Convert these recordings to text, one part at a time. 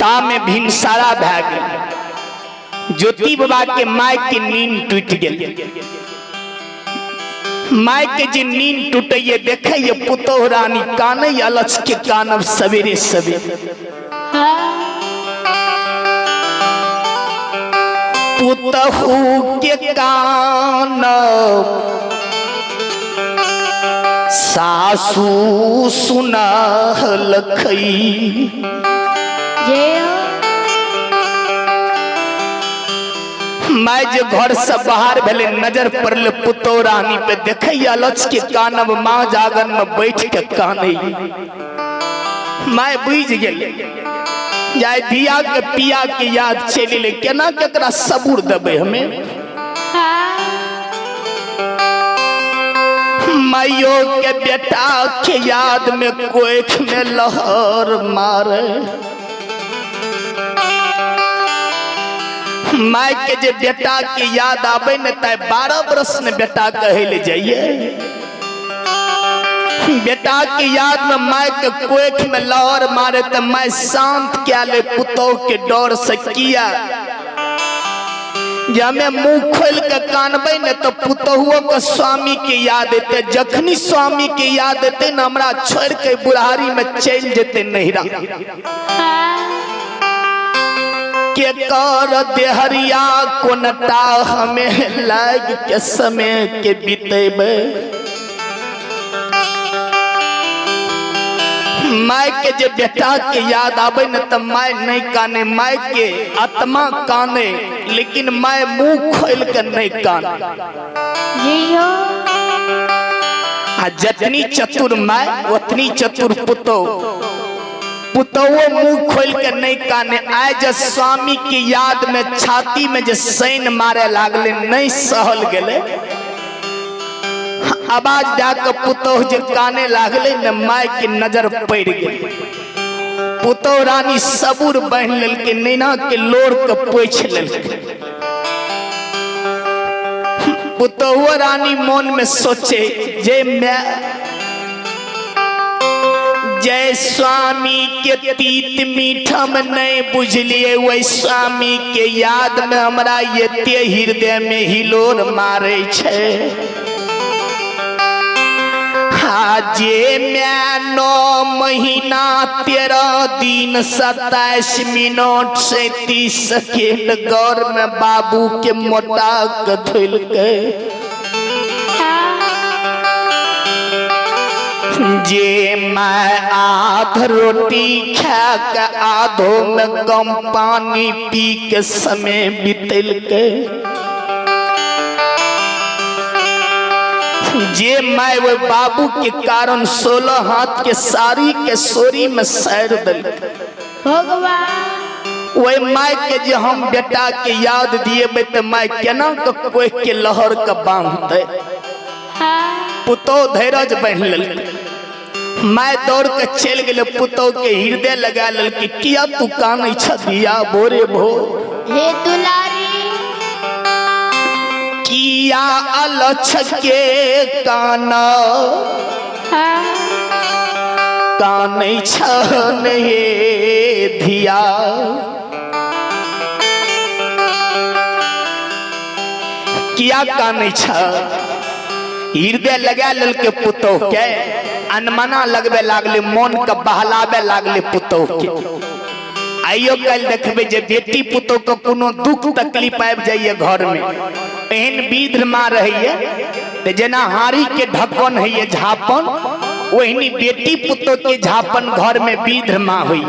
ता में भिनसारा भै गेल। ज्योति बाबा के माय के नींद टूट गेल। माय के जे नींद टूटे देखे ये पुतोह रानी काने अलच के कानब सवेरे सवेरे। पुतहु के कानब सासू सुनलखई। मैं जो घर से बाहर भेले नजर पड़ल पुतोह रानी पे देखे अलच के कानब माँ जागन में बैठ के काने। मैं बुझ गेल जाय धिया के पिया के याद चले केना केकरा सबूर देबे हमें। माइयो के बेटा के याद में कोख में लहर मारे। माय के जे बेटा के याद आवे न तय 12 बरस में बेटा कहे ले जाइए। बेटा के याद में माय के कोख में लहर मारे तो मैं शांत क्या ले पुतोह के डर से किया। जब मैं मुंह खोल के कानबे न तो पुतहुओ के स्वामी के याद आते। जखनी स्वामी के याद आते न हमरा छोड़ के बुढ़ारी में चल जेते नहिरा। के कर देहरिया कोनटा हमें लाग के समय के बीतेबे। माय के जे बेटा के याद आवे न त माय नहीं काने, माय के आत्मा काने लेकिन माय मुंह खोल के नहीं काने। जतनी चतुर माय उतनी चतुर पुतोह। पुतोह मुंह खोल के नहीं काने। आए जब स्वामी की याद में छाती में जो सैन मारे लागले नहीं सहल गेले। आवाज जाकर पुतोह जे काने लागले न माय की नजर पड़ गई। पुतोह रानी सबूर बहन लेलके नैना के लोर के पोछ लेलके। पुतोह रानी मन में सोचे जे मैं जय स्वामी के तीत मीठा में नहीं बुझलिए वही स्वामी के याद में हमरा ये हृदय में हिलोर मारे छे। जे मैं 9 महीना 13 दिन 27 मिनट 37 सेकेंड गौर में बाबू के मोटा कथल के। जे मैं आध रोटी खा के आधो में कम पानी पी के समय बीतल के। जे मैं वो बाबू के कारण 16 हाथ के साड़ी के सोरी में सैर दल भगवान। वही माय के जे हम बेटा के याद दिए तो माय केना कोई के लहर के बांधते। पुतोह धैर्य बन लेल। माय दौड़ के चल गए पुतोह के हृदय लगा लेल कि किया तू कानै छदिया भोरे भोर। हे दुलारी किया अलछ के काना कानै छन हे धिया। किया कानै छ हृदय लगा लेल के पुतोह के। अनमना लगबे लागले मन के बहलावे लागले पुतोह के। आइयो कल देखबे जे बेटी पुतोह को कोनो दुख तकलीफ आबि जाइए घर में एहन विध मां रहिए जना हारी के ढक्कन है झापन वही बेटी पुतोह के झापन घर में विध मां हुई।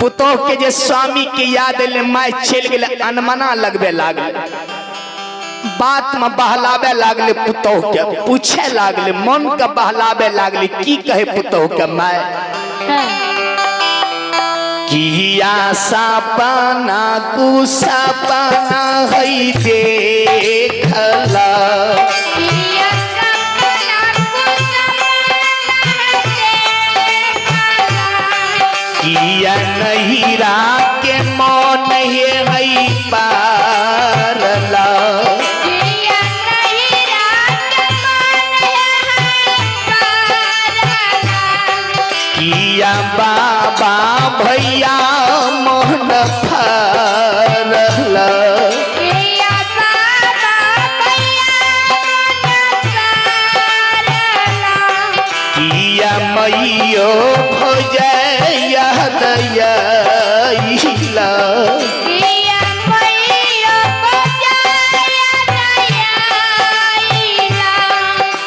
पुतोह के जे स्वामी के याद ले माय चल गेले अनमना लगबे लागले। बात में बहलावे लागले पुतोह के पूछे लागले मन के बहलावे लागले की कहे पुतोह के माय। किया सपना तू सपना है देखला। किया नहिरा के मन है पारला। किया बाबा भैया मोहन फरला किया मैयो भोजया दया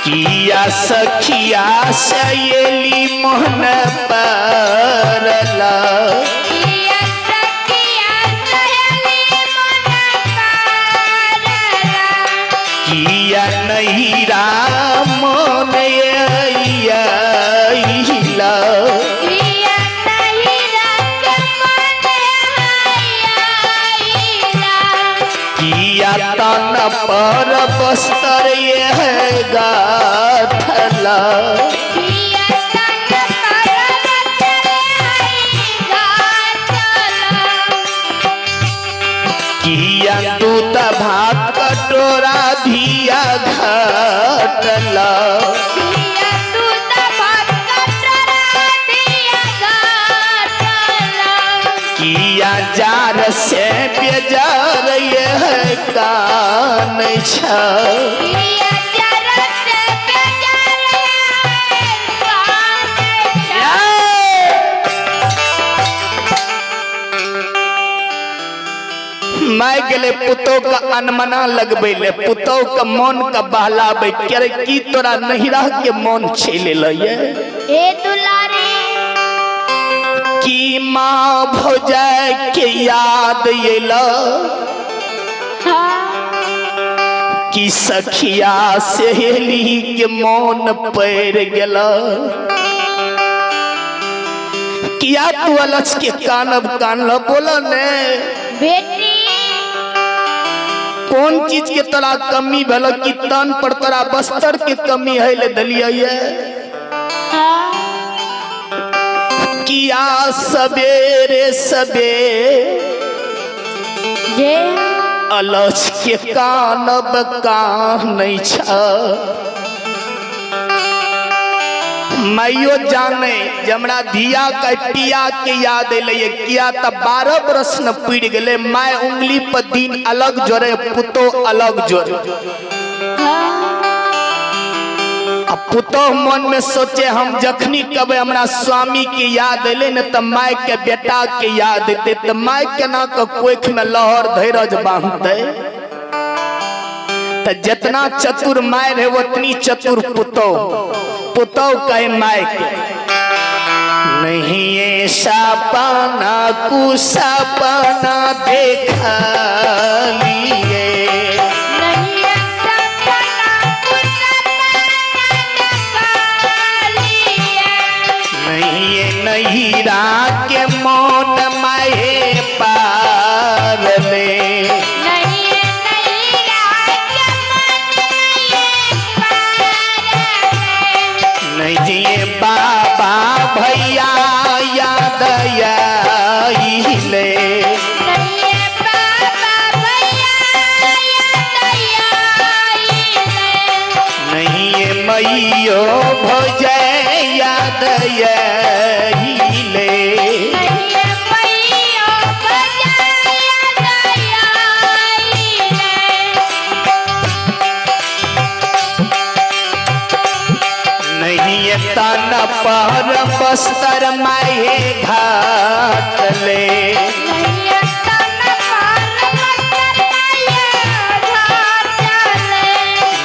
किया सखिया सयली मोहन परला किया नहीरा मोन किया तन पर बस्तर यह गाथला किया दूध भात कटोरा धिया घटला किया जार से बेजार यह कान मैं गले पुतो का अनमना लगबैले पुतो का मन का बहलाबे करे की तोरा नहिरा के मन छेले लये ए दुलारे की माँ भोजाय के याद येला कि सखिया सहेली के मन पैर गेला किया तू अलच के कानब कानल बोला ने बेटी कौन चीज के तोरा कमी भेल कि तन पर तोरा बस्तर के कमी है ले दलिया किया सवेरे सवेरे अलच के कानब कान नहीं छ मैयो जाने जमरा धिया का पिया के याद अइले किया त 12 बरस न पीड़ गेले माय उंगली पर दिन अलग जोरे पुतो अलग जोरे अब पुतो मन में सोचे हम जखनी कबे हमरा स्वामी के याद अइले न त माय के बेटा के याद अइते त माय केना के कोख में लहर धैर्य बांधते त जितना चतुर माय रहे उतनी चतुर पुतो पुतो कहे माय के नहीं ऐसा पाना कुसपना देखा लिए नहीं नहीं रात के मौन माए पार ले बाबा भैया याद ले नहीं मैयो भोजय याद ले तन पर बस्तर माए घाट ले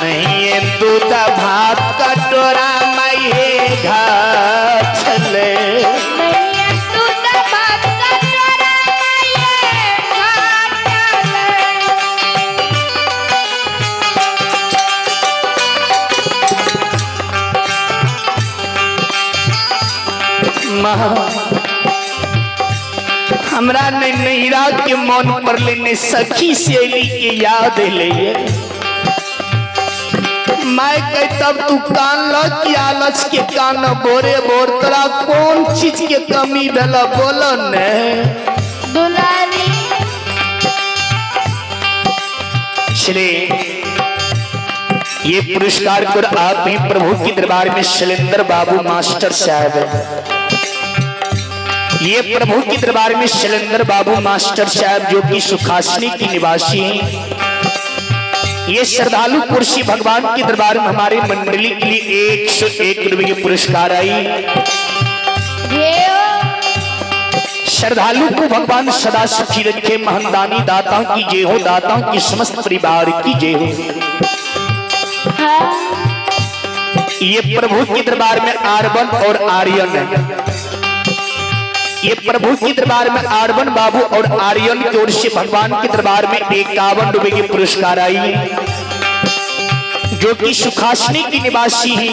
नहीं दूध भात कटोरा माए घाट ले हमरा ने नैरा के मन पर लेने सखी सहेली के याद ले मैं कह तब तू कान ल कि आलच के कान बोरे बोर तोरा कौन चीज के कमी भेल बोल ने दुलारी श्री ये पुरस्कार को आप ही प्रभु के दरबार में शैलेंद्र बाबू मास्टर साहब है। ये प्रभु के दरबार में शैलेंद्र बाबू मास्टर साहब जो कि सुखासनी की निवासी हैं। ये श्रद्धालु कुर्सी भगवान के दरबार में हमारे मंडली के लिए 101 रुपए के पुरस्कार आई। श्रद्धालु को भगवान सदा सुखी रखे, महंदानी दाता की जय हो, दाता की समस्त परिवार की जय हो। ये प्रभु के दरबार में आरबन और आर्यन है। ये प्रभु के दरबार में आरबन बाबू और आर्यन की ओर से भगवान के दरबार में 51 रुपए के पुरस्कार आई है, जो कि सुखासनी की निवासी है।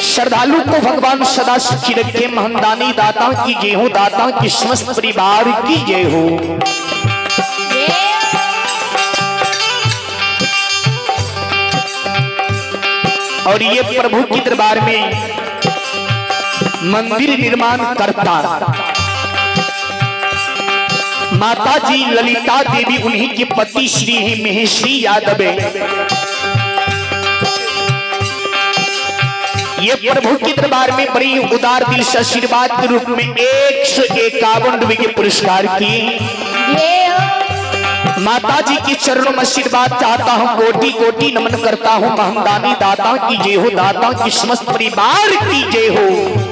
श्रद्धालु को भगवान सदा सुखी रखे, महंदानी दाता की जय हो, दाता की समस्त परिवार की जय हो। और ये प्रभु के दरबार में मंदिर निर्माण करता माता जी ललिता देवी, उन्हीं के पति श्री महेश्वरी यादव है। ये प्रभु के दरबार में बड़ी उदार दिल से आशीर्वाद के रूप में 151 रुपए के पुरस्कार किए। माता जी के चरणों में आशीर्वाद चाहता हूँ, कोटि कोटि नमन करता हूँ। महंदानी दाता की जय हो, दाता की समस्त परिवार की जय हो।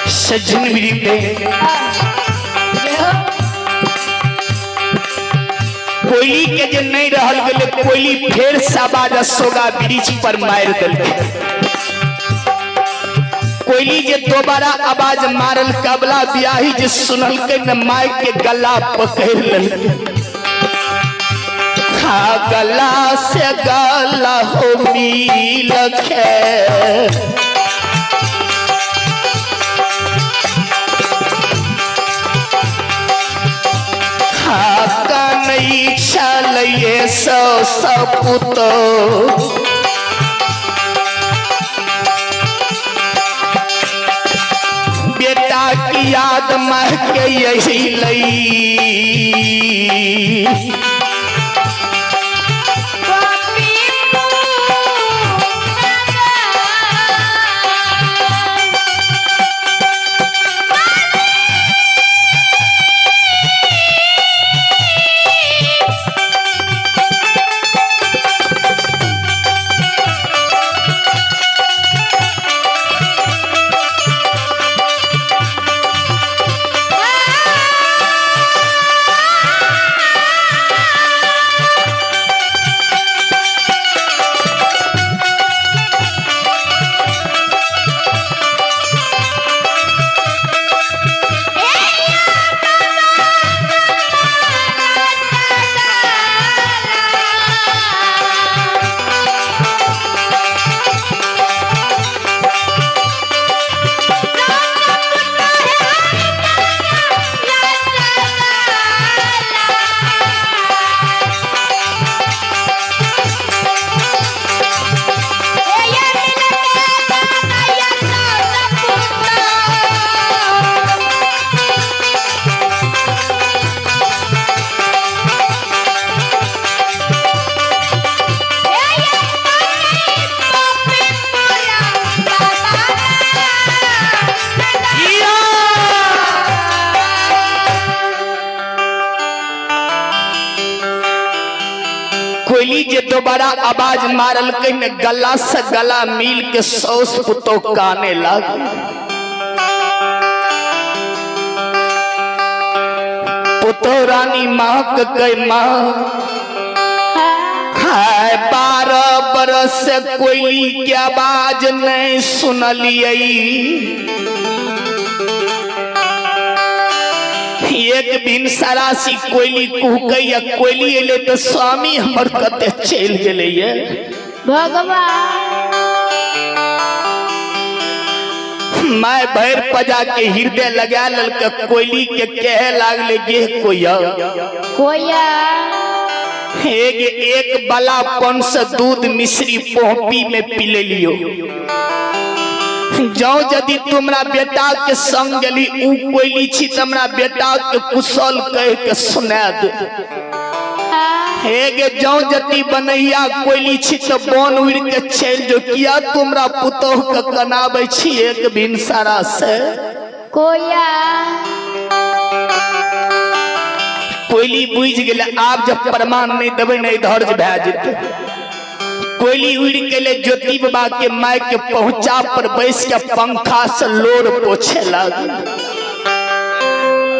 सज्जन मिली कोयली के जे नहीं रहल गेले, कोयली फेर साबाज सोगा ब्रिज पर मार दिल। कोयली जे दोबारा आवाज मारल, कबला ब्याही जे सुनल के न माय के गला पकड़ लेल। हाँ गला से गला हो मिल के, ये सपूतो बेटा की याद मह के यही लई। कोयली जे दोबारा आवाज मारल कहीं गला से गला मिल के 100 पुतो काने लग। पुतो रानी महक गई माँ 12 बरस से कोयली की आवाज नहीं सुनलिए। एक बिन सरासी कोयली कुहकैया कोयली अले तो स्वामी हमर कते चल गेले भगवान। मैं भैर पजा के हृदय लगा ललक कोयली के कहे लागले गे कोया कोया एक बलापन से दूध मिश्री पोहपी में पी ले लियो। जाओ यदि तुमरा बेटा के संग गली उ कोयली छी तमरा बेटा के कुशल कह के सुना दे। हेगे जाओ जति बनैया कोयली छी तो बन उड़ के चल जो किया तुमरा पुतोह के कनाबै छी एक बिन सारा से कोया। कोयली बुझ गेले आब जब प्रमाण नहीं देबे नहीं धर्ज भए जेते। कोयली उड़ के ले ज्योति बाबा के माय के पहुंचा पर बैस के पंखा से लोर पोछे लग।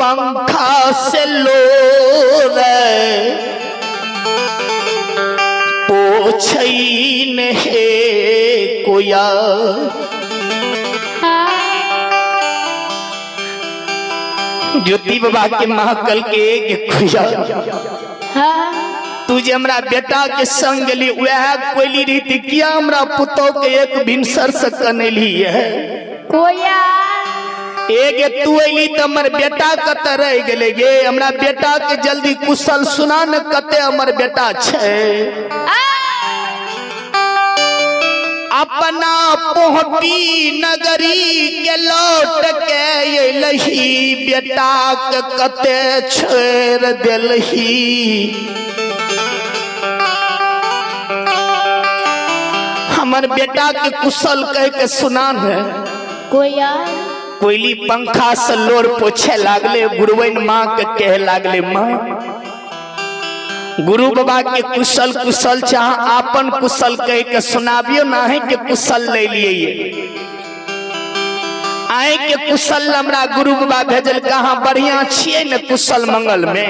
पंखा से लोर पोछई ने कोया। ज्योति बाबा के महकल के खुया तुझे हमरा बेटा के संग गली वह कोयली रीति किया हमरा पुतो के एक भिनसर से कनेली है कोया। एक तू अली तो हमर बेटा कते रह गेले गे हमरा बेटा के जल्दी कुशल सुना न कते हमर बेटा छे। अपना पोहपी नगरी के लौट के लही बेटा के कते छोड़ देलही। हमर बेटा के कुशल कह के सुनान है कोया। कोयली पंखा से लोर पोछे लागले गुरुवन माँ के कहे लागले माँ गुरु बाबा के कुशल कुशल चाह आपन कुशल कह के सुनाबियो ना है के कुशल ले लिए आए के कुशल हमरा गुरु बाबा भेजल कहाँ बढ़िया छिए न कुशल मंगल में।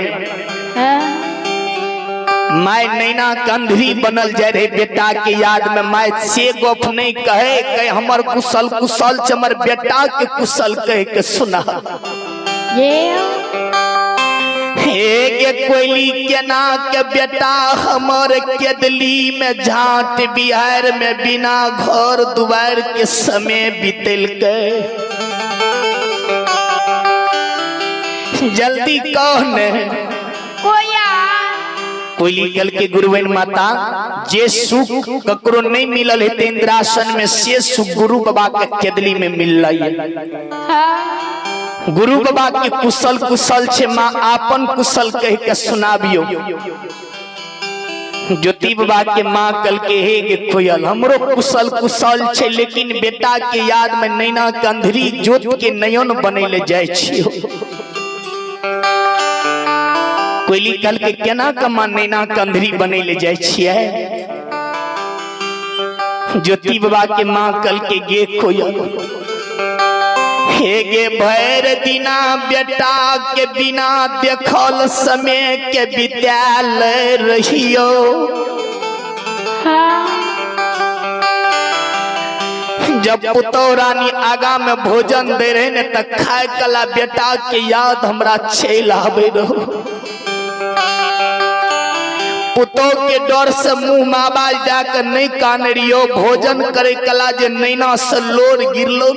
माय नैना कंधरी बनल जाय रहे बेटा के याद में माय से गोप नहीं कहे कहे हमर कुशल कुशल चमर बेटा के कुशल कह के सुना। हे कोयली केना के बेटा हमर केदली में झाट बिहार में बिना घर दुआर के समय बीतल के। जल्दी कौन कोया। कोयली कल के गुरुवन माता जे सुख ककरो नहीं मिलल है इंद्रासन में से सुख गुरु बाबा के केदली में मिल गुरु बाबा के कुशल कुशल छे माँ आपन कुशल कह के सुनाबियो। ज्योति बाबा के माँ कल के हे गे कोयल हमरो कुशल कुशल छे लेकिन बेटा के याद में नैना कंधरी ज्योत के नयन बनैले जाय छियो। कोयली कल के केना कमा नैना कंधरी बनैले जाय छियै। ज्योति बाबा के माँ कल के गे कोयल हे गे भैर दिना बेटा के बिना देखल समय के विद्यालय रहियो। जब पुतो रानी आगा में भोजन दे रहे ने तक खाए कला बेटा के याद हमरा चल आवे रहो। पुतो के डर से मुंह में आवाज जाकर नहीं कानरियो भोजन करे कला जे नैना से लोर गिरलो।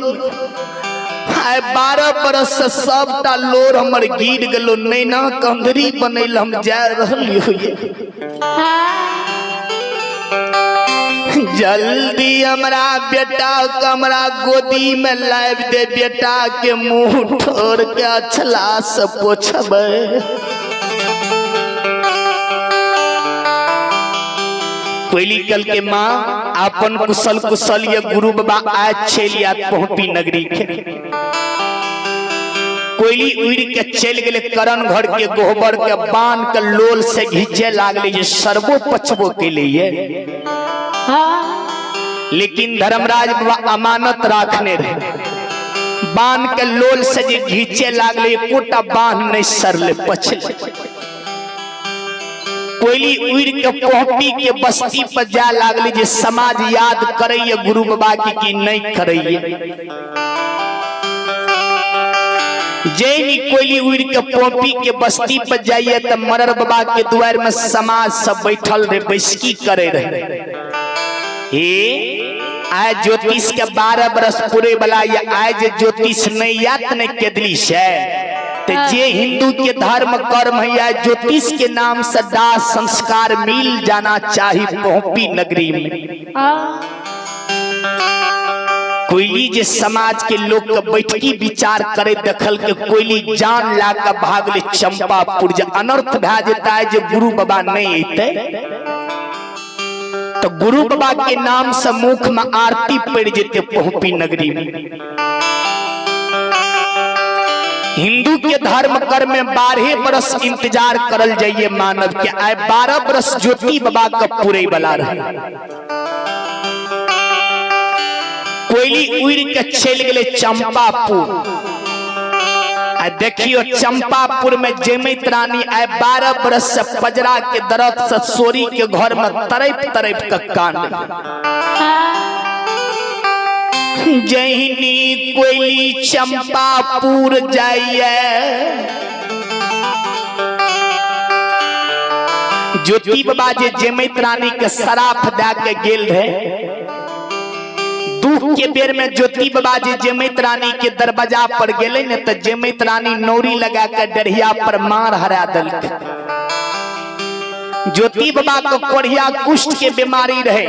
12 बरस से सबटा लोर हमर गिर गेलो नैना कंधरी बनैल हम जा रहलियो। जल्दी हमरा बेटा कमरा गोदी में लाब दे बेटा के मुंह ठोर के अछला से पोछबे। कोयली कल के माँ आपन कुशल कुशल ये गुरु बाबा आज छलिया पोहपी नगरी के। कोयली उड़ के चल गए करण घर के गोबर के बांध के लोल से घींचे लागले जे सरबो पचबो के लिए। लेकिन धर्मराज बाबा अमानत राखने रहे, बांध के लोल से जे घींचे लागले कोटा बांध नहीं सरले पछले। कोयली उड़ के पोहपी के बस्ती पर जा लागले जे समाज याद करैये गुरु बाबा की नहीं करैये। जैनी कोयली उड़ के पोपी के बस्ती पर जाइए तो मरर बाबा के द्वार में समाज सब बैठल रहे, बैसकी करे रहे। आज ज्योतिष के 12 बरस पूरे वाला या आज ज्योतिष नहीं याद नहीं केदली से तो जे हिंदू के धर्म कर्म है या ज्योतिष के नाम से दाह संस्कार मिल जाना चाहिए पोपी नगरी में। कोयली जे समाज के लोग के बैठकी विचार करे देखल के कोयली जान ला के भागले चंपापुर। जे अनर्थ भा जेता है जे गुरु बाबा नहीं अते तो गुरु बाबा के नाम से मुख में आरती पड़ जेते पोहपी नगरी में। हिंदू के धर्म कर्म में 12 बरस इंतजार करल जाइए मानव के, आए 12 बरस ज्योति बाबा का पूरे वाला रहे। कोयली उड़ के चल गए चंपापुर। देखियो चंपापुर में जमित रानी आए 12 बरस से पजरा के दर्द से सोरी के घर में तरफ तरफ का कांड। जहिनी कोयली चंपापुर जाइए ज्योति बाबा जे जमित रानी के शराफ दे के गेल रहे। दुख के बेर में ज्योति बाबा जी जमित रानी के दरवाजा पर गेले ने तो जमित रानी नौरी लगा के डरिया पर मार हरा दल। ज्योति बाबा को कोढ़िया कुष्ठ के बीमारी रहे,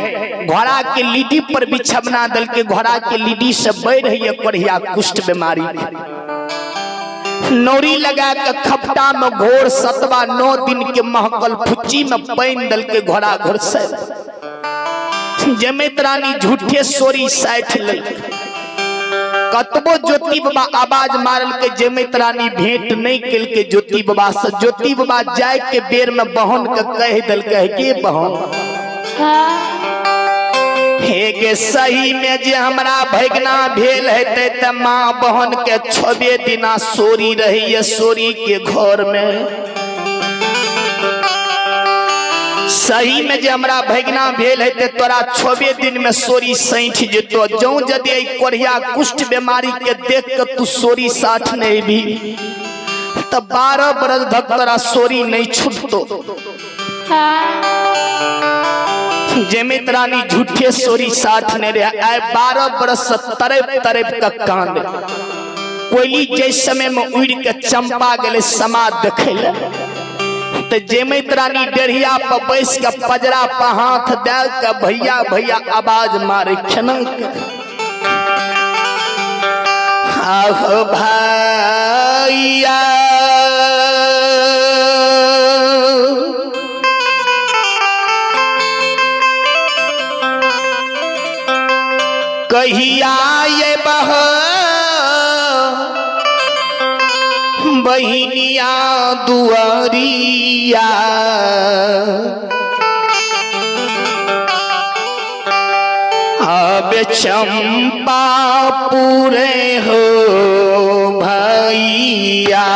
घोड़ा के लीडी पर बिछमना दल के घोड़ा के लीडी से बढ़ रही है कोढ़िया कुष्ठ बीमारी। नौरी लगा के खपटा में घोर सतवा 9 दिन के महकल फुच्ची में पैन दल के घोड़ा घुरसे। जमित रानी झूठे सोरी साइठ लल कतबो ज्योति बाबा आवाज मारल के जमित रानी भेंट नहीं कल के ज्योति बाबा से। ज्योति बाबा जाए के बेर में बहन के कह दल के बहन हे गे सही में जे हमरा भगना भेल हेते त मां बहन के 6 दिना सोरी रही है सोरी के घर में। सही में जे हमरा भगना भेल है तोरा 6 दिन में सोरी सैठ जेतो। जो जदि कोढ़िया कुष्ठ बीमारी के देख के तू सोरी साठ नहीं भी तो 12 बरस तक तोरा सोरी नहीं छूटतो। जमित रानी झूठे सोरी साठ नहीं रहे, आए 12 बरस तरफ तरफ का कांड। कोयली जैसे समय में उड़ के चंपा गले समाज देखे तो जमित रानी डेढ़िया पर बैस के पजरा पर हाथ डाल के भैया भैया आवाज मारे खनक आहो भैया कहिया ये बहिनिया दुआरिया अब चंपापुर हो भैया।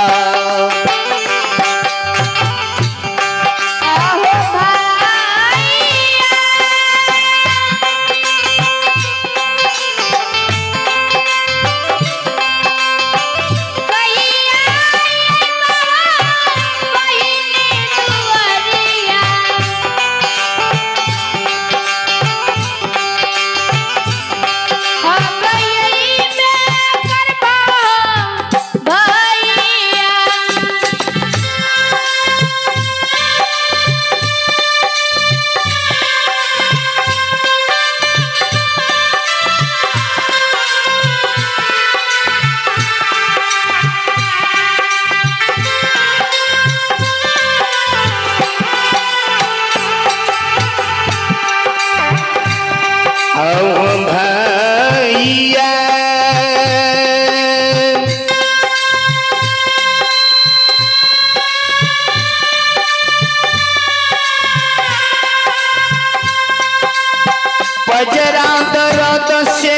पजरा दर्द से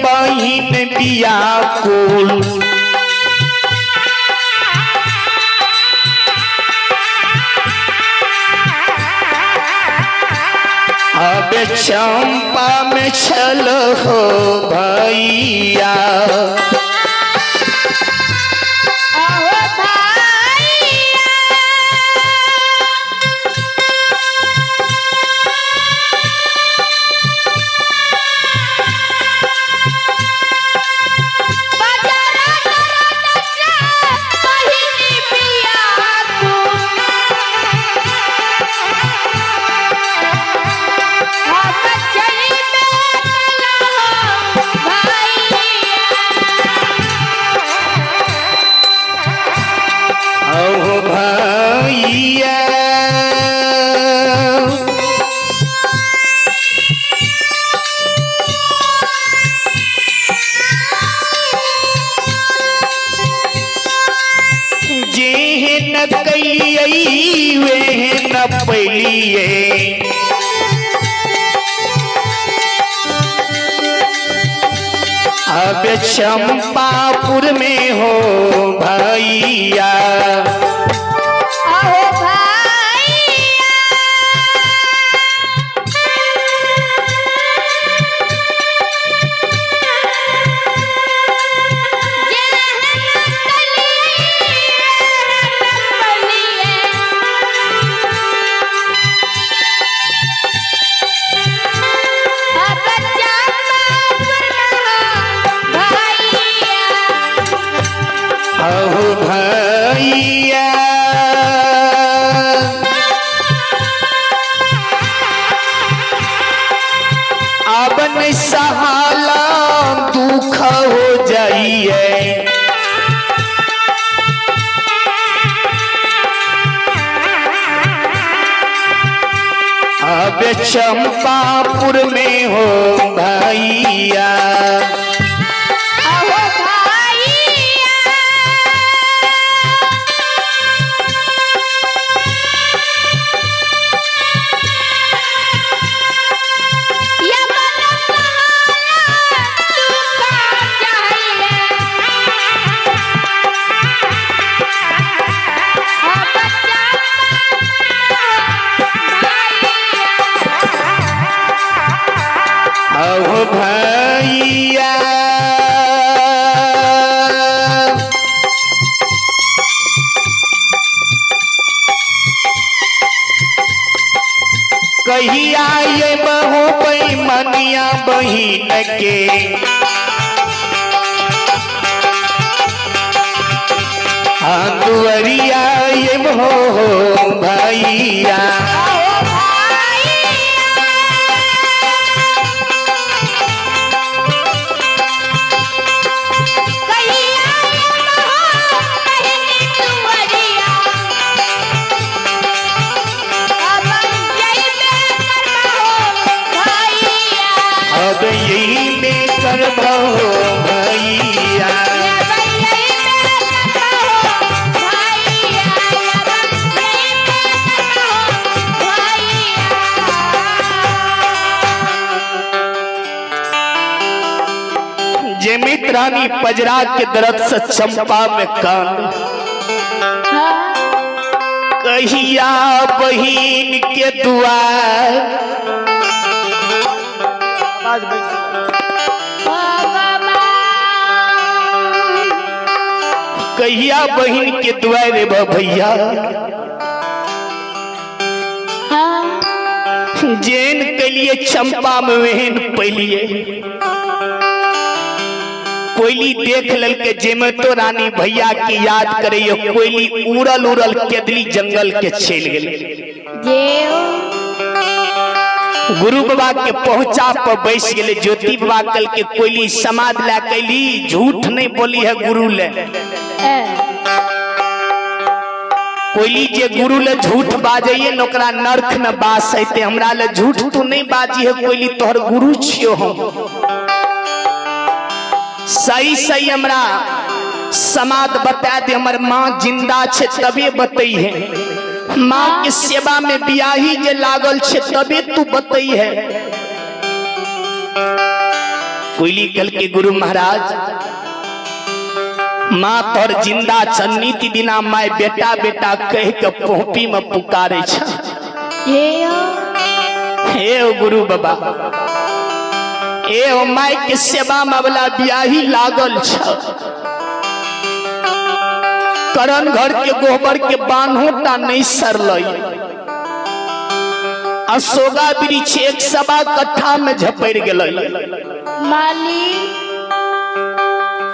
बहिन व्याकुल अब चंपा में छल हो भैया पहलिए अब चंपापुर में हो भैया सहाला दुख हो जाइए अब चंपापुर में हो भैया भैया कहिया ये बहू बेईमानिया बहिन के दुअरिया ये हो भैया रानी पजरा के दर्द से चंपा में कान कहिया बहिन के दुआर कहिया बहिन के दुआर रे भैया जेन के लिए चंपा में वहन पहलिए कोयली देख लल के जेमे तो रानी भैया की याद करे कोयली उड़ल उड़ल केदली जंगल के चल गए गुरु बाबा के पहुंचा पर बैस गए ज्योति बाबा कल के कोयली समाध ला कैली झूठ नहीं बोली है गुरु ले कोयली जे गुरु ले झूठ बाजे नोकरा नरक में बास है हमरा ले झूठ तू नहीं बाजी है कोयली तोहर गुरु छियो हम सही सही हमरा समाध बता दे हमर माँ जिंदा छे तबे बतई है माँ के सेवा में बियाही जे लागल छे तबे तू बतई है कोयली कल के गुरु महाराज माँ तोर जिंदा छन्नीति दिना माय बेटा बेटा कह के पोपी में पुकारे छ। हे ओ गुरु बाबा ए ओ माय के सेवा में वाला ब्याही लागल छ। करण घर के गोबर के बान्होटा नहीं सरलई। अशोका वृक्ष 1.25 कट्ठा में झपड़ गलई।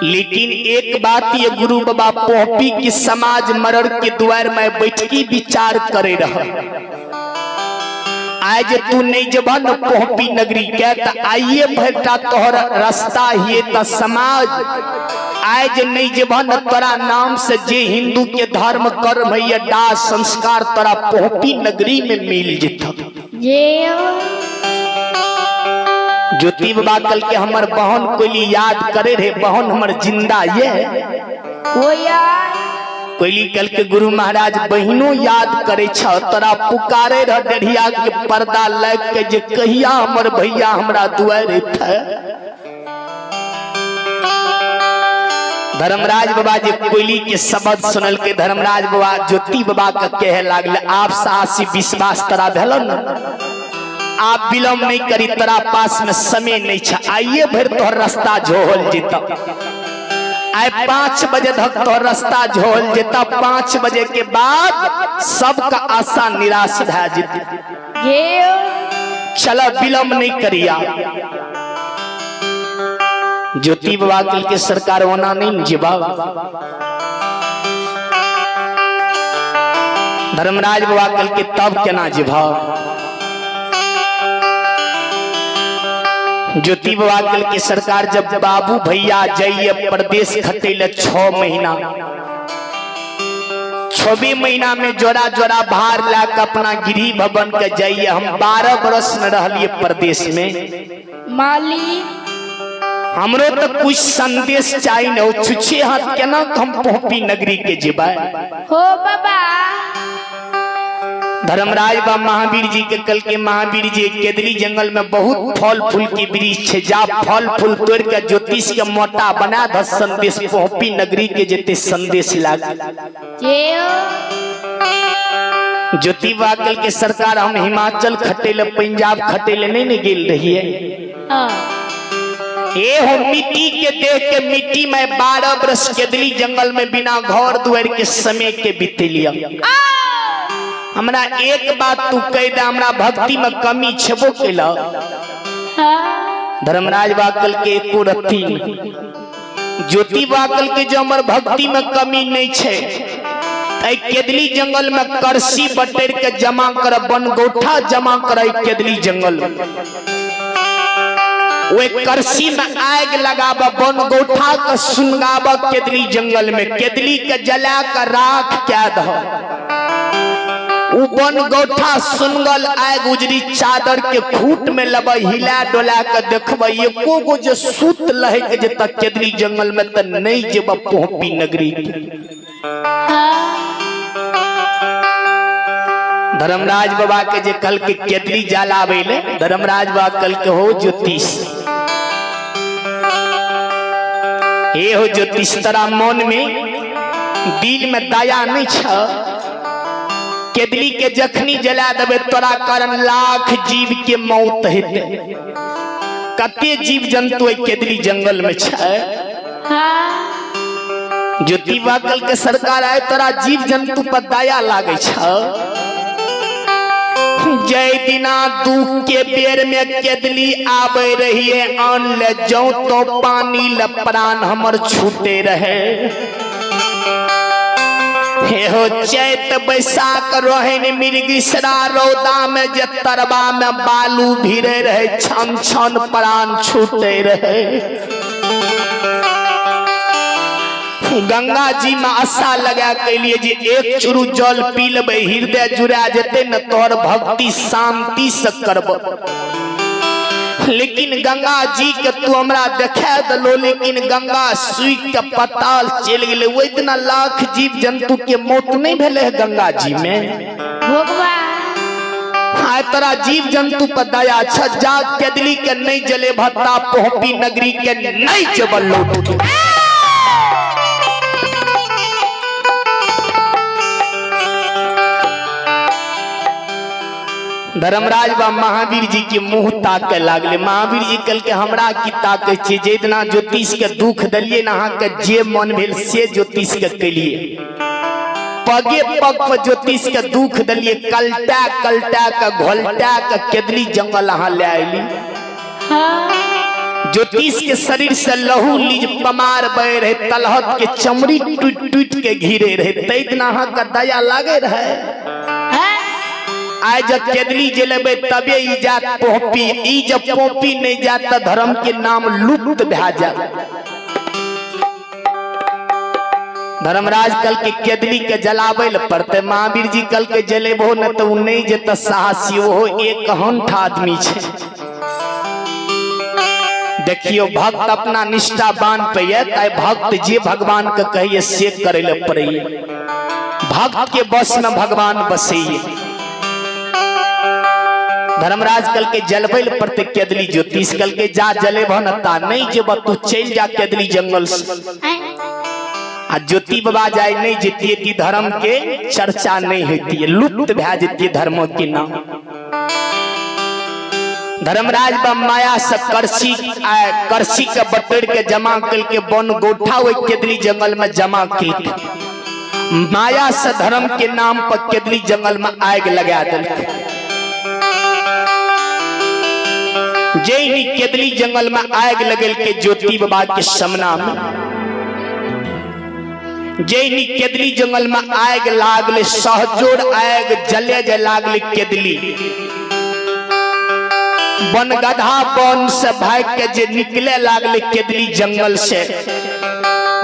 लेकिन एक बात ये गुरु बाबा पोपी की समाज मरड़ के द्वार में बैठकी विचार करे रहा। आज तू नहीं जब न पोपी नगरी के त आइए भरता तोहर रास्ता हिए त समाज आज नहीं जब न तोरा नाम से जे हिंदू के धर्म कर्म है दाह संस्कार तोरा पोपी नगरी में मिल जिता। ज्योति बाबा कल के हमर बहन कोयली याद करे रहे। बहन हमर जिंदा ये कोयली कल के गुरु महाराज बहनों याद करे छ। तोरा पुकारे रह डढ़िया के पर्दा लग के जे कहिया हमर भैया हमरा दुआरे थे। धर्मराज बाबा जे कोयली के शब्द सुनल के धर्मराज बाबा ज्योति बाबा का कहे लागले आप साहसी विश्वास तोरा भेलो न। आप विलम्ब नहीं करी तोरा पास में समय नहीं छ। आइए भर तोहर रास्ता झोल जीता। आए 5 बजे तक तोहर रास्ता झोल जीता। 5 बजे के बाद सबका आशा निराश है जीती। चलो विलम्ब नहीं करिया। ज्योति बाबा कल के सरकार होना नहीं जवाब। धर्मराज बाबा कल के तब केना जवाब। ज्योति बाबा कल के सरकार जब बाबू भैया जाइए प्रदेश खटेले 6 महीना 6 महीना में जोरा जोरा भार लाकर अपना गिरी भवन के जाइए। हम 12 बरस में रहलिए प्रदेश में। माली हमरो तो कुछ संदेश चाहिए न। छुछे हाथ केना हम पोपी नगरी के जेबा हो बाबा। धर्मराज बा महावीर जी के कल के महावीर जी केदली जंगल में बहुत फल फूल की वृक्ष है। जा फल फूल तोड़ के ज्योतिष के मोटा बना द संदेश पोपी नगरी के जेते संदेश लाग। ज्योति बाबा कल के सरकार हम हिमाचल खटेले पंजाब खटेले नहीं गेल रही है। ये हो मिट्टी के देख के मिट्टी में 12 बरस केदली जंगल में बिना घर दुआर के समय के बीते लिया। हमरा एक बात तू कह दे हमरा भक्ति में कमी छेबो केला। धर्मराज बाकल के एको रत्ती ज्योति बाकल के जो हमर भक्ति में कमी नहीं छे। केदली जंगल में करसी बटेर के जमा कर बनगोठा जमा कर केदली जंगल वे करसी में आग लगाब बनगोठा का सुनगाब केदली जंगल में केदली के जला कर राख क्या दह बनगोठा सुनगल आग उजरी चादर के खूट में लब हिला डोला के देखब एको गो जो सूत लहे के जे तक केदली जंगल में त नहीं जेब पोपी नगरी। धर्मराज बाबा के जे कल के केदली जलावे ले धर्मराज बाबा कल के हो ज्योतिष ये हो ज्योतिष तरा मन में दिल में दया नहीं छ। केदली के जखनी जला देवे तोरा कारण लाख जीव के मौत हेते। कते जीव जंतु केदली जंगल में छै। ज्योति बाकल के सरकार आए तोरा जीव जंतु पर दया लागे छ। जय दिना दुख के बेर में केदली आवे रहिए आन ले जाऊं तो पानी ल प्राण हमर छूटे रहे। हे हो चैत बैसाख रोहिन मृगशिरा रौदा में जतरबा में बालू भिरे रहे छन छन प्राण छूटे रहे। गंगा जी में आशा लगा के लिए जी एक चुरु जल पी लेबे हृदय जुड़ा जेते न तोहर भक्ति शांति से करब। लेकिन गंगा जी के तू हमरा देखा दलो लेकिन गंगा सुई के पताल चल गेले। वो इतना लाख जीव जंतु के मौत नहीं भेले है गंगा जी में। आय तोरा जीव जंतु पर दया छ जा केदली के नहीं जले भत्ता पोहपी नगरी के नहीं जबल लौट। धर्मराज बा महावीर जी के मुंह ताके लागले। महावीर जी कल के हमरा की ताके छे जेतना ज्योतिष के दुख दलिए ना अहाँ के जे मन भेल से ज्योतिष के कलिए। पगे पग पर ज्योतिष के दुख दलिए कलटा कलटा के घोलटा के केदली जंगल अहाँ ले आइली। ज्योतिष के शरीर से लहू लीज पमार बह रहे तलहट के चमड़ी टूट टूट के घिरे रहे तैतना अहाँ का दया लागे रहे। आज जब केदली जलेबे तबे ई जात पोपी ई जब पोपी नहीं जात त धर्म के नाम लुप्त भा जा। धर्मराज कल के केदली के जलावे ल पड़ते। महावीर जी कल के जलेबो न तो नहीं जत साहसी हो एक हंठ आदमी छे। देखियो भक्त अपना निष्ठा बांध पे ताई भक्त जे भगवान के कहिए से करे ले पड़िए। भक्त के बस में भगवान बसइए। धर्मराज कल के जलबैल पड़ते केदली ज्योतिष कल के जा जले भनता नहीं जेब तू चल जा केदली जंगल से। आ ज्योति बाबा जाए नहीं जीती थी धर्म के चर्चा नहीं होती है लुप्त भा जती धर्म के नाम। धर्मराज बा माया से करसी के बटेर के जमा कल के बन गोठा हुए केदली जंगल में जमा की। माया से धर्म के नाम पर केदली जंगल में आग लगा दिल। जैनी केदली जंगल में आग लगल के ज्योति बाबा के सामना में। जैनी केदली जंगल में आग लागले सहजोर आग जले जे लागले केदली। बन गधा बन से भाग के जे निकले लागले केदली जंगल से।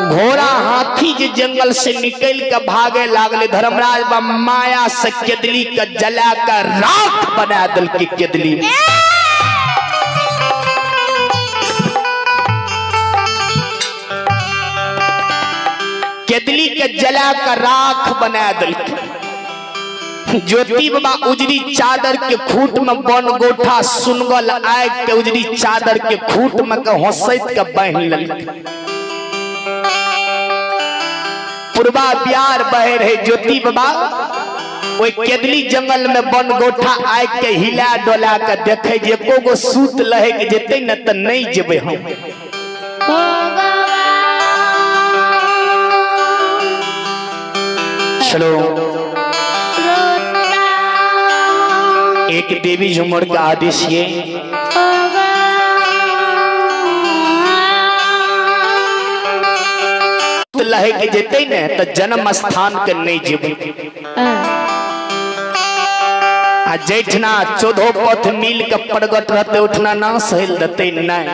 घोड़ा हाथी जे जंगल से निकल के भागे लागले। धर्मराज बा माया से केदली के जला कर राख बना दिल के केदली। केदली के जला कर राख बना दिल। ज्योति बाबा उजरी चादर के खूट में बन गोठा सुनगल आग के उजरी चादर के खूट में के हंसैत के बांध लेल। पूर्वा बियार बह रहे ज्योति बाबा ओई केदली जंगल में बन गोठा आग के हिला डोला के देखे जे एको गो सूत लहे के जेते न त नहीं जेबे हम। चलो एक देवी झूमर का आदेश ये लहे के जेते न तो जन्म स्थान के नहीं जेबे। आ जैठना चौदह पथ मिल के प्रगट रहते उठना ना सहल देते नहीं।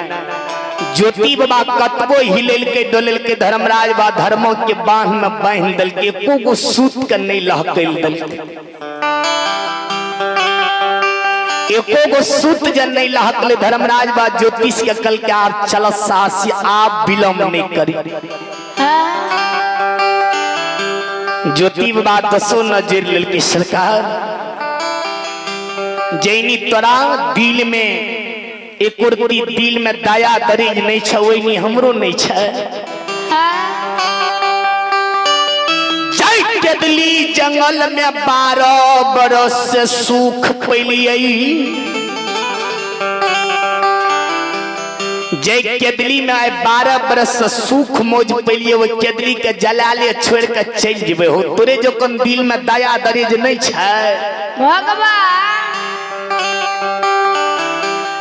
ज्योति बाबा कतबो हिलेल के डोलेल के धर्मराज बा धर्मों के बांध में बांध दल के एको गो सूत के नहीं लहकल दल। एको गो सूत जन नहीं लहकले धर्मराज बा ज्योतिष के कल के आप चल साहसी आप विलंब नहीं करी। ज्योति बाबा दसो नजर लेल की सरकार जैनी तोरा दिल में एक दिल में दया दरेज नहीं छ वही हमरो नहीं छ। जय केदली जंगल में 12 बरस से सुख पैलिए। जय केदली में 12 बरस से सुख मौज पैलिए वो केदली के जला ले छोड़ के चल जेबे हो। तोरे जो कन दिल में दया दरेज नहीं छ भगवान।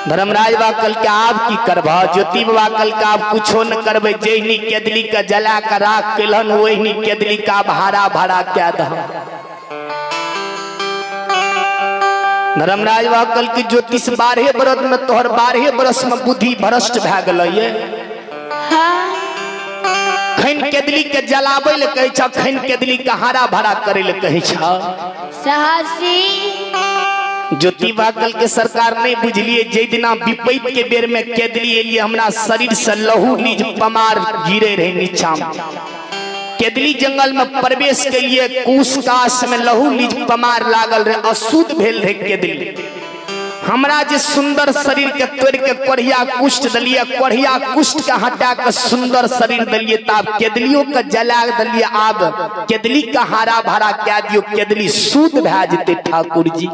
धर्मराज बा कल के आप की करबा ज्योति बाबा कल का आप कुछो न करबे। जैनी केदली का जला कर राख केलन वही केदली का भाड़ा भाड़ा क्या द। धर्मराज बा कल की ज्योतिष 12 बरस में तोहर 12 बरस में बुद्धि भ्रष्ट भा गलये। खैन केदली के जलावे ले कहि छ खैन केदली का हारा भाड़ा करे ले कहि छ साहसी। ज्योति बाकल के सरकार नहीं बुझलिए जे दिना विपैत के बेर में केदली एलिए हमरा शरीर से लहू नीज पमार गिरे रहे नीचा में। केदली जंगल में प्रवेश के लिए कुश काश में लहू लीज पमार लागल रहे, अशुद्ध भेल रहे केदली। हमरा जे सुंदर शरीर के तोड़ के कोढ़िया कुष्ठ दलिए, कोढ़िया कुष्ठ के हटा के सुंदर शरीर दलिए, तब केदलियों के जला दलिए। आब केदली का हरा भरा क्या दियो, केदली शुद्ध भै जते ठाकुर जी।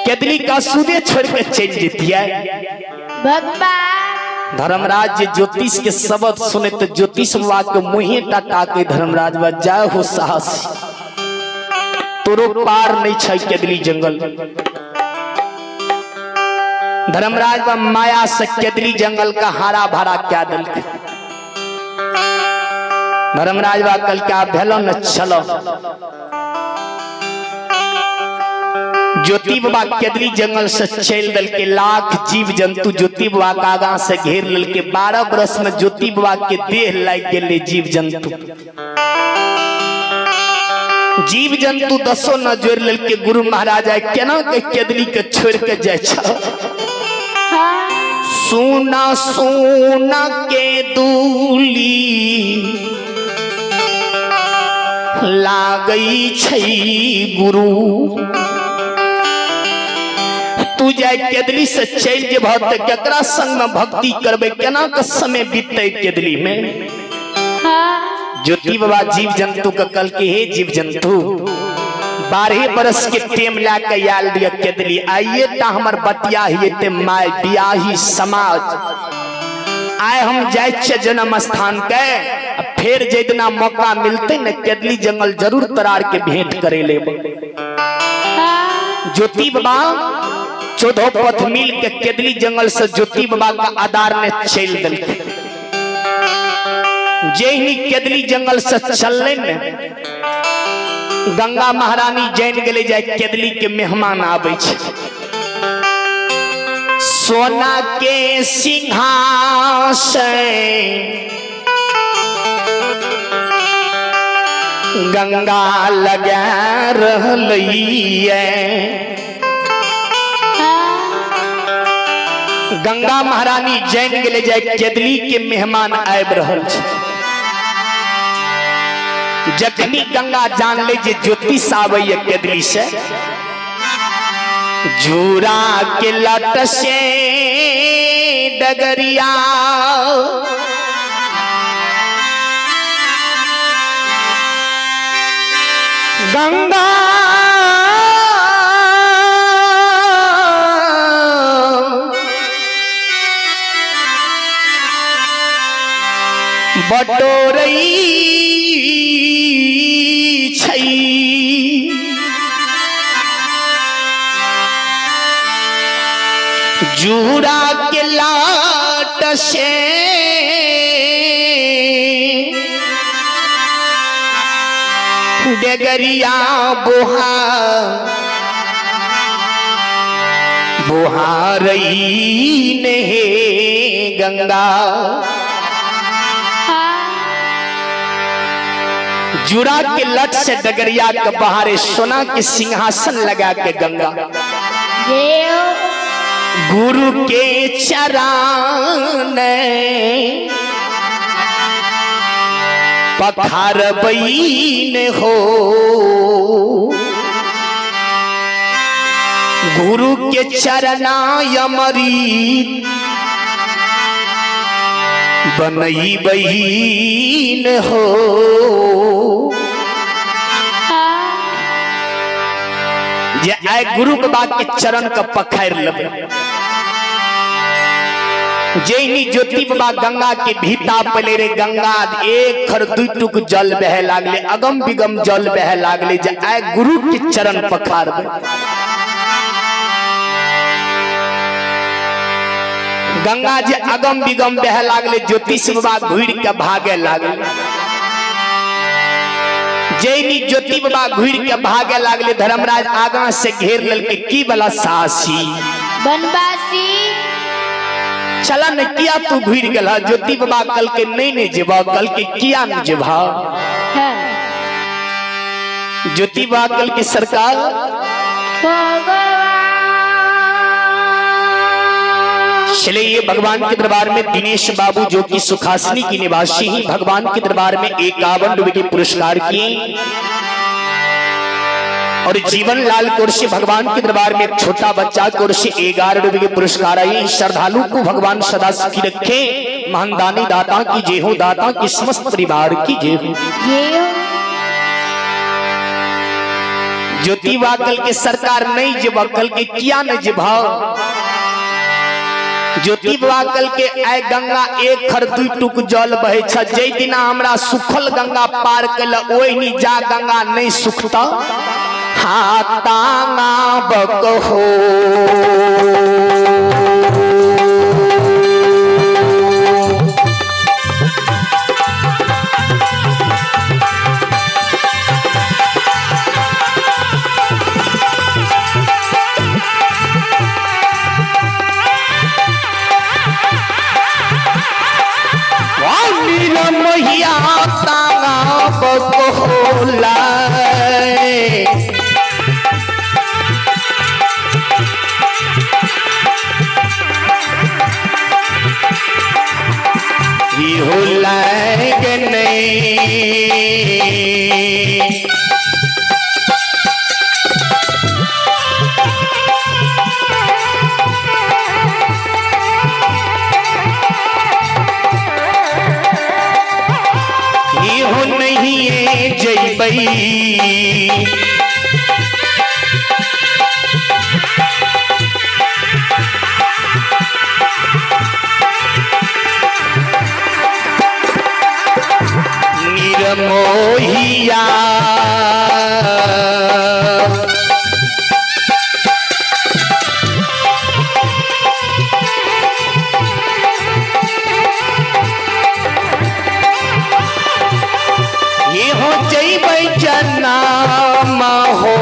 केदली का सूदे छोड़ के चल जेतिए। भगवान धर्मराज जी ज्योतिष के शब्द सुने तो ज्योतिष बाबा के मुहे टाटा के धर्मराज बा जाय हो साहस, तोरो पार नहीं छै केदली जंगल। धर्मराज बा माया से केदली जंगल का हरा भरा क्या दल। धर्मराज बा कल क्या भेलो न चलो। ज्योति बाबा केदली जंगल से चल दल के लाख जीव जंतु ज्योति बाबा का आगा से घेर लल के 12 बरस में ज्योति बाबा के देह लाग गेले जीव जंतु। जीव जंतु 10 न जोड़ लल के गुरु महाराज आए केना के केदली के छोड़ के जाय छ। सोना सोना के दूली लागई छै गुरु, तू जाय केदली से चल जे भक्त केकरा संग में भक्ति करबे, केना के समय बीतते केदली में। ज्योति बाबा जीव जंतु का कल के हे जीव जंतु 12 बरस के टेम लाके आल दिया केदली। आइए ता हमर बतिया हिए ते माय बियाही समाज आए हम जाय छे जन्म स्थान के। फिर जेदिना मौका मिलते न केदली जंगल जरूर तरार के भेंट करे ले। ज्योति बाबा 14 पथ मिल के केदली जंगल से ज्योति बाबा का आधार ने चल दल। जैनी केदली जंगल से चलने न गंगा महारानी जैन गेले जाय केदली के मेहमान आवे छे। सोना के सिंहासन गंगा लगा रहलिए। गंगा महारानी जैन गेले जाय केदली के मेहमान आब रहल छे। जखनी गंगा जान ले जे ज्योतिष आवे केदली से, जूरा के लट से डगरिया गंगा बटोरई जूरा के लाट से डगरिया बुहा बुहारई ने गंगा। जूरा के लट से डगरिया के बहारे सोना के सिंहासन लगा के गंगा गुरु के चरण पखारबईन हो। गुरु के चरणाय अमृत बनई बहीन हो। जे आए गुरु बाबा के चरण का पखार लबे। जैनी ज्योति बाबा गंगा के भीता पले रे गंगा एक खर दुई टुक जल बह लागले, अगम बिगम जल बह लागले। जे आए गुरु के चरण पखार गंगा जे अगम बिगम बह लागले, ज्योतिष बाबा घुड़ के भागे लागले। जैनी ज्योति बाबा घुड़ के भागे लागले। धर्मराज आगा से घेर लल के की बला सासी बनवासी चला न किया तू घुड़ गला। ज्योति बाबा कल के नहीं जेबा, कल के किया न जेबा। ज्योति बाबा कल की सरकार चले ये भगवान के दरबार में दिनेश बाबू जो कि सुखासनी की निवासी ही भगवान के दरबार में 51 रुपए के पुरस्कार किए और जीवन लाल कुर्सी भगवान के दरबार में छोटा बच्चा कुर्सी 11 रुपए के पुरस्कार आई। श्रद्धालु को भगवान सदा सुखी रखे। महानदानी दाता की जय हो, दाता की समस्त परिवार की जय हो। ज्योति वाकल के सरकार नहीं जब अकल के किया न जभाव। ज्योति वाकल के आय गंगा एक खर दुई टुक जल बहे छ। जय दिना हमरा सुखल गंगा पार कल ओई नी जा गंगा नहीं सुखता। हातांगा बकहो मैया तांगा बकहोला मोहिया ये हो जैबै जन्म हो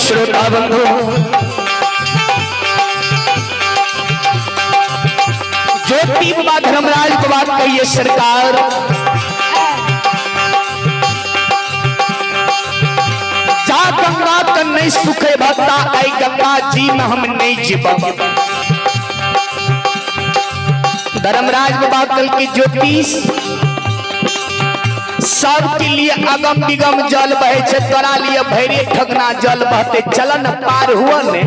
श्रोता बंधु ज्योति बाबा धर्मराज को बात कहिए सरकार जा गंगा तो नहीं सुखे भक्ता आई गंगा जी में हम नहीं जीवा। धर्मराज बाबा कल की ज्योतिष सबके लिए अगम विगम जल बहे छे तोरा लिए भैरे ठगना जल बहते चलन पार हुआ ने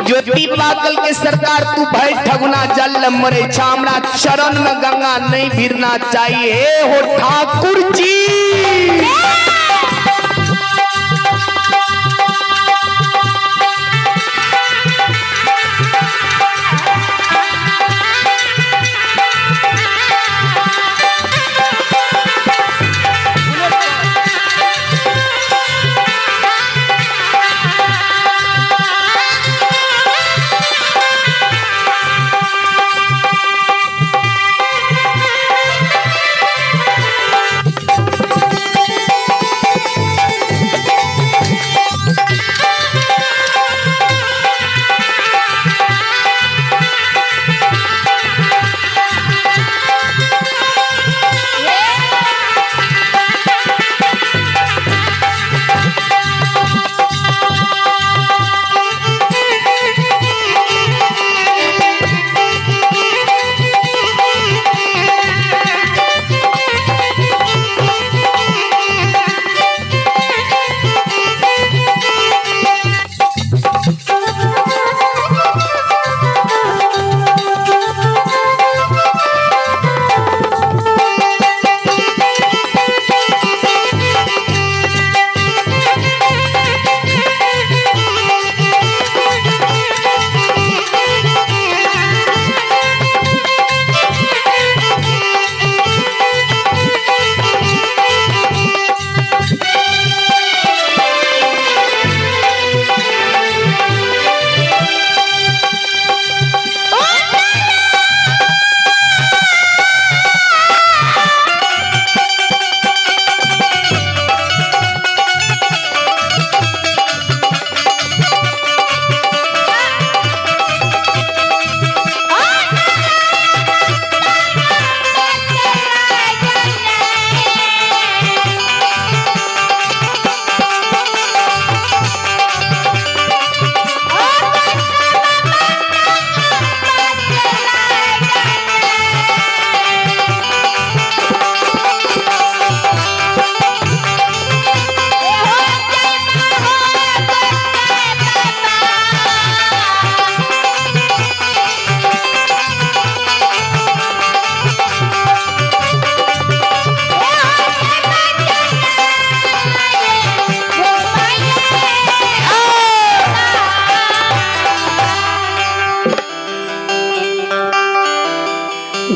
ज्योति पागल के सरकार तू भाई ठगुना जल मरे छामरा चरण में गंगा नहीं भिरना चाहिए हो ठाकुर जी।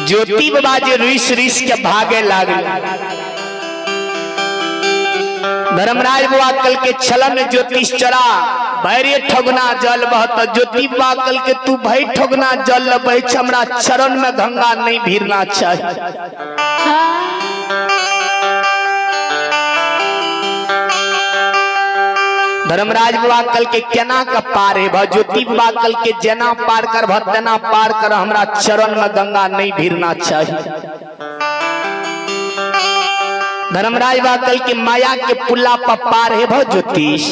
ज्योति बाबा जे रुइस रुइस के भागे लागल। धर्मराज बाबा कल के छलन ज्योतिष चरा भैरे ठगना जल बहत। ज्योति बाबा कल के तू भई ठगना जल बह, हमरा चरण में गंगा नहीं भीरना चाहिए। धर्मराज बाबा कल के केना का पार है भा। ज्योति बाबा कल के जेना पार कर भा तेना पार कर, हमरा चरण में गंगा नहीं भीरना चाहिए। धर्मराज बाबा कल के माया के पुल्ला पर पार है भा ज्योतिष।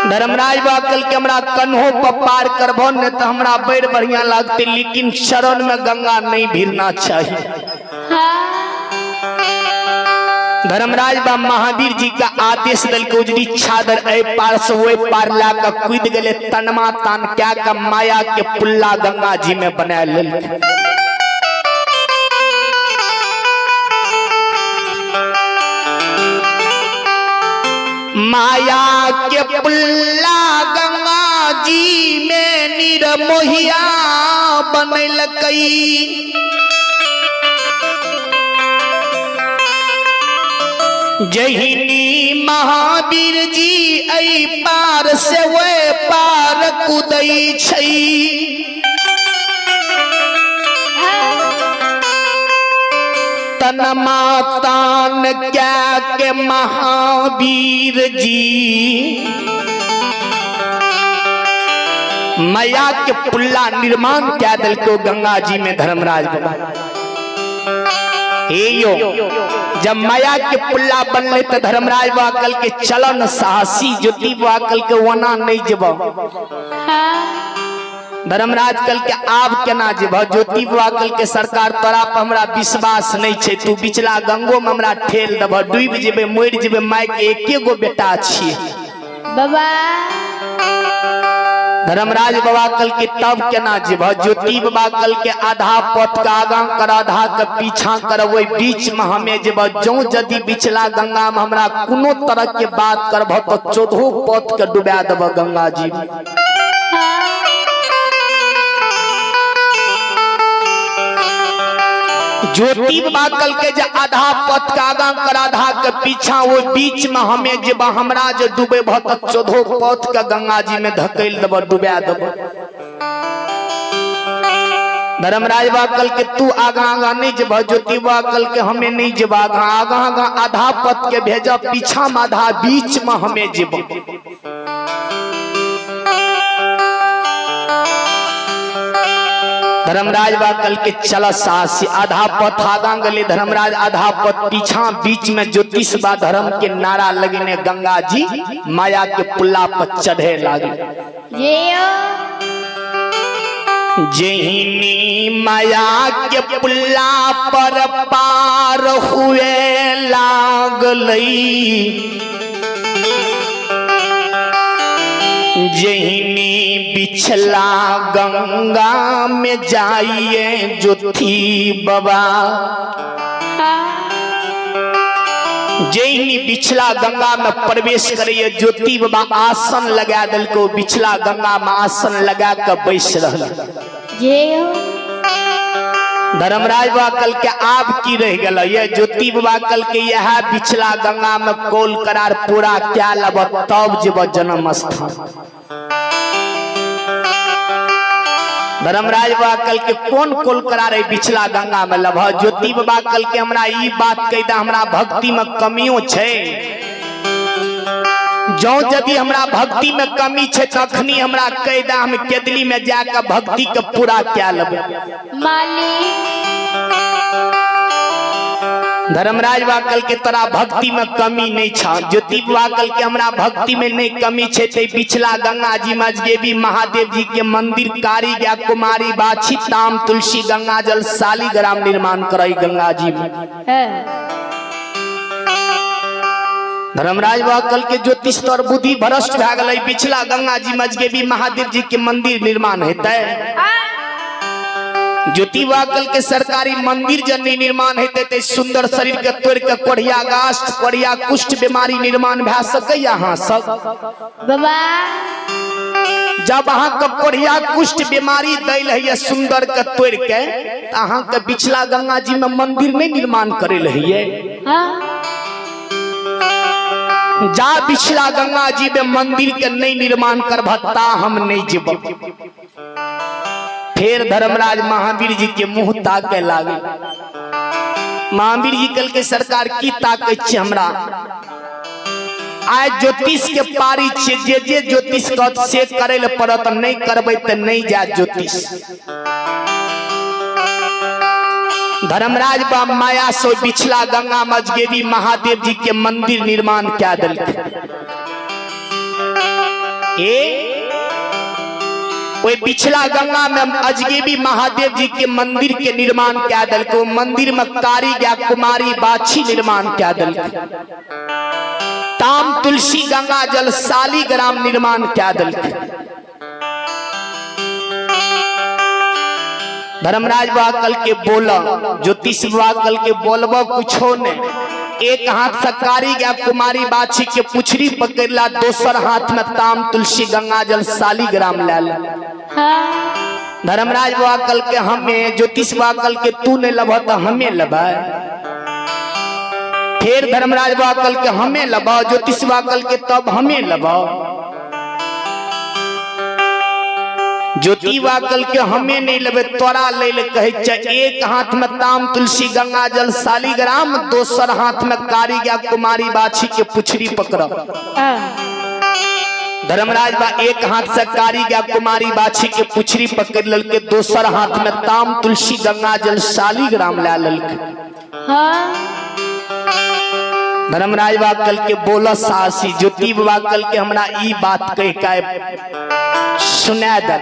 धर्मराज बाबा कल के हमरा कन्हो पर पार कर भा, नहीं तो हमरा बड़ बढ़िया लगते, लेकिन चरण में गंगा नहीं भीरना चाहिए। धर्मराज बाबा महावीर जी का आदेश दल के उजरी छादर ए पार से वो पार ला का कूद गले, तनमा तान क्या का माया के पुल्ला गंगा जी में बना लेल। माया के पुल्ला गंगा जी में निर्मोहिया बनल कई। जहिनी महावीर जी ऐ पार से वे पार कूदई छई। तनमा तान क्या के महावीर जी माया के पुल्ला निर्माण क्या दल को गंगा जी में। धर्मराज बाबा यो जब माया के पुल्ला बनले तो धर्मराज बाबा कल के चलन साहसी। ज्योति बाबा कल के वना नहीं जब। धर्मराज कल के आब केना जब। ज्योति बाबा कल के सरकार तोरा पर हमरा विश्वास नहीं छे, तू बिचला गंगो में हमरा ठेल दब, डूब जेबे मर जेबे, माय के एके गो बेटा छिए बाबा। धर्मराज बाबा कल के तब केना जीव। ज्योति बाबा कल के आधा पथ का आगा कर आधा के पीछा कर, वही बीच में हमें जीव। जो यदि बिचला गंगा में हमरा कोनो तरह के बात करब तो 14 पथ के डुबा देब गंगा जी। ज्योति बाबा कल के जे आधा पथ का आगा कर आधा के पीछा, वो बीच में हमें जब हमरा जो डूबे भत 14 पथ के गंगा जी में धकेल देब, डुबा देब। धर्मराज बाबा कल के तू आगा आगा नहीं जब। ज्योति बाबा कल के हमें नहीं जब आगा आगा आगा आधा पथ के भेजा, पीछा में आधा बीच में हमें जब। धर्मराज बाबा कल के चल साहसी आधा पथ आगा गले, धर्मराज आधा पथ पीछा, बीच में ज्योतिष बा धर्म के नारा लगने गंगा जी माया के पुल्ला पर चढ़े लागे। जहिनी माया के पुल्ला पर पार हुए लागलई। जहिनी बिछला गंगा में जाइए ज्योति बाबा। जहिनी बिछला गंगा में प्रवेश करिए ज्योति बाबा आसन लगा दल को, बिछला गंगा में आसन लगा कर बैस रहा। धर्मराज बाबा कल के आब की रह गल ये ज्योति बाबा कल के यह बिछला गंगा में कोल करार पूरा क्या लब, तब जब जन्म स्थान। धर्मराज बाबा कल के कौन कोल करा रहे बिछला गंगा में लब। ज्योति बाबा कल के हमरा ई बात कह दा हमरा भक्ति में कमियों छे। जो यदि हमरा भक्ति में कमी छे तखनी हमरा कह दा, हम केदली में जाकर भक्ति के पूरा क्या लब मालिक। धर्मराज बाबा कल के तोरा भक्ति में कमी नहीं छा। ज्योति बाबा कल के हमरा भक्ति में नहीं कमी छे, ते बिछला गंगा जी मजगेबी महादेव जी के मंदिर कारी गया कुमारी बाछी ताम तुलसी गंगा जल सालीग्राम निर्माण करई गंगा जी में। धर्मराज बाबा कल के ज्योतिष तोर बुद्धि भ्रष्ट भए गेलै, बिछला गंगा जी मजगेबी महादेव जी के मंदिर निर्माण हेतै। ज्योतिबा कल के सरकारी मंदिर जन निर्माण हेते ते सुंदर शरीर के तोड़ के कोढ़िया गास्ट कोढ़िया कुष्ठ बीमारी निर्माण भै सके अहाँ सब बाबा जब अहाँ के कोढ़िया कुष्ठ बीमारी दैल है सुंदर के तोड़ के अहाँ के बिचला गंगा जी में मंदिर नहीं निर्माण करे रहिए जा बिचला गंगा जी में मंदिर के नहीं निर्माण करभता हम नहीं जीव। फिर धर्मराज महावीर जी के मुंह ताके लागे। महावीर जी कल के सरकार की ताके छे हमरा आय ज्योतिष के पारी छे जे ज्योतिष कत से करे ले पड़त नहीं करबे त नहीं जा ज्योतिष। धर्मराज बा माया सो बिछला गंगा मजगेवी महादेव जी के मंदिर निर्माण क्या दल कोई पिछला गंगा में अजगेबी महादेव जी के मंदिर के निर्माण क्या दल को मंदिर में कारी या कुमारी बाछी निर्माण क्या दल ताम तुलसी गंगा जल शालीग्राम निर्माण क्या दल। धर्मराज बाबा कल के बोला ज्योतिष बाबा कल के बोलबो कुछो ने एक हाथ से कारी या कुमारी बाछी के पुछरी पकड़ला दोसर हाथ में ताम तुलसी गंगा जल शालीग्राम ले ले। धर्मराज बाबा कल के हमें ज्योतिष बाबा कल के तू ने लबा तो हमें लबा। फिर धर्मराज बाबा कल के हमें लबा ज्योतिष बाबा कल के तब हमें लबा। ज्योतिबा कल के हमें नहीं लेबे तोरा ले ले कहे एक हाथ में ताम तुलसी गंगा जल शालीग्राम दोसर हाथ में कारी या कुमारी बाछी के पुछरी पकड़। धर्मराज बा एक हाथ से कारी या कुमारी बाछी के पुछरी पकड़ ललके दोसर हाथ में ताम तुलसी गंगा जल शालीग्राम ला ललके। धर्मराज बा कल के बोला सासी ज्योतिबा कल के हमरा ई बात कह के सुना दे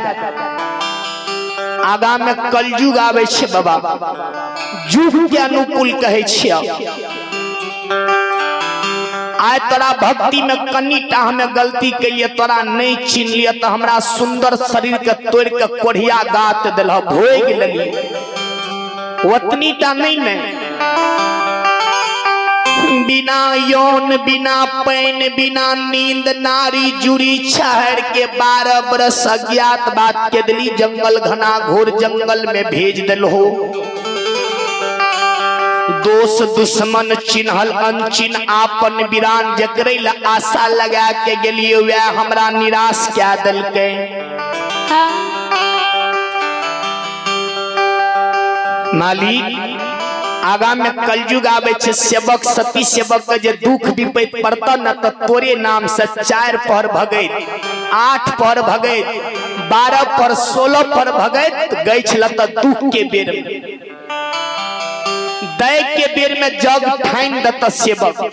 आगा में कलयुग आवे छे बाबा युग के अनुकूल कहे छे। आय तोरा भक्ति में कनिटा हमें गलती कलिए तोरा नहीं चिन्ह लिया तो हमरा सुंदर शरीर के तोड़ के कोढ़िया गात दिल भोग लगी ओतनीटा नहीं ने बिना यौन बिना पैन बिना नींद नारी जुड़ी छहर के 12 बरस अज्ञात बात के दिली जंगल घना घोर जंगल में भेज दिल हो। दोस्त दुश्मन चिन्हल अनचिन आपन वीरान जकरे ला आशा लगा के गेलियो वे हमरा निराश क्या दल के। मालिक आगा में कलयुग आवे छे सेवक सती सेवक के जे दुख विपैत पड़ता न तो तोरे नाम से 4 पहर भगैत 8 पहर भगैत 12 पहर 16 पहर भगैत गई छल त दुख के बेर में दय के बेर में जग ठाइन दत सेवक।